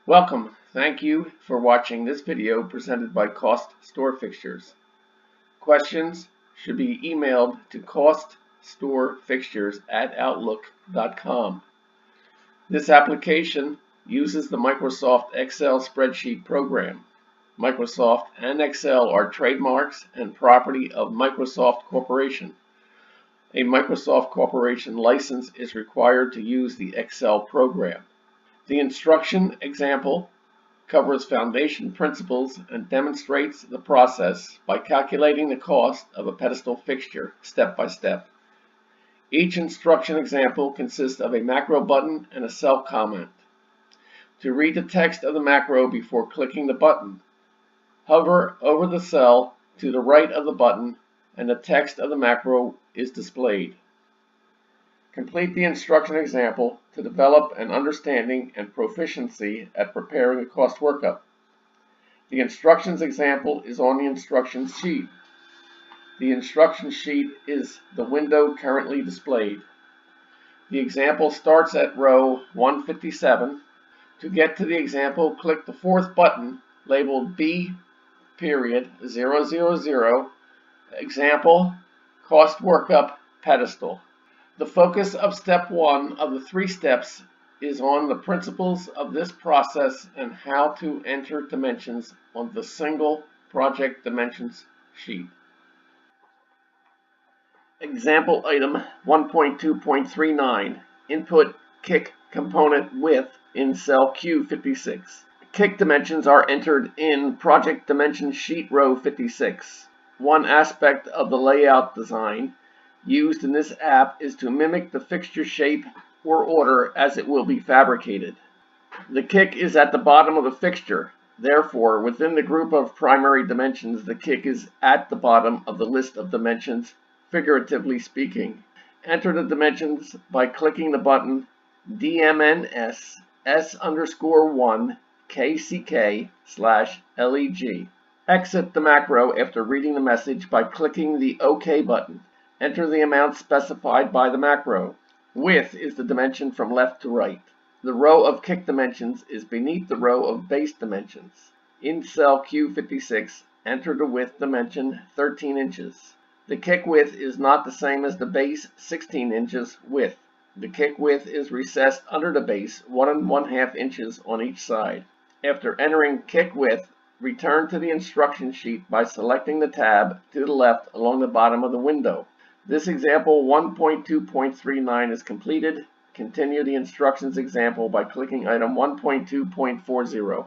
Welcome. Thank you for watching this video presented by CostStoreFixtures. Questions should be emailed to CostStoreFixtures@outlook.com. This application uses the Microsoft Excel spreadsheet program. Microsoft and Excel are trademarks and property of Microsoft Corporation. A Microsoft Corporation license is required to use the Excel program. The instruction example covers foundation principles and demonstrates the process by calculating the cost of a pedestal fixture step by step. Each instruction example consists of a macro button and a cell comment. To read the text of the macro before clicking the button, hover over the cell to the right of the button and the text of the macro is displayed. Complete the instruction example to develop an understanding and proficiency at preparing a cost workup. The instructions example is on the instructions sheet. The instruction sheet is the window currently displayed. The example starts at row 157. To get to the example, click the fourth button labeled B.000 Example Cost Workup Pedestal. The focus of step 1 of the 3 steps is on the principles of this process and how to enter dimensions on the single project dimensions sheet. Example item 1.2.39 Input kick component width in cell Q56. Kick dimensions are entered in project dimension sheet row 56. One aspect of the layout design used in this app is to mimic the fixture shape or order as it will be fabricated. The kick is at the bottom of the fixture. Therefore, within the group of primary dimensions, the kick is at the bottom of the list of dimensions, figuratively speaking. Enter the dimensions by clicking the button DMNS S_1 KCK/LEG. Exit the macro after reading the message by clicking the OK button. Enter the amount specified by the macro. Width is the dimension from left to right. The row of kick dimensions is beneath the row of base dimensions. In cell Q56, enter the width dimension 13 inches. The kick width is not the same as the base 16 inches width. The kick width is recessed under the base 1 1/2 inches on each side. After entering kick width, return to the instruction sheet by selecting the tab to the left along the bottom of the window. This example 1.2.39 is completed. Continue the instructions example by clicking item 1.2.40.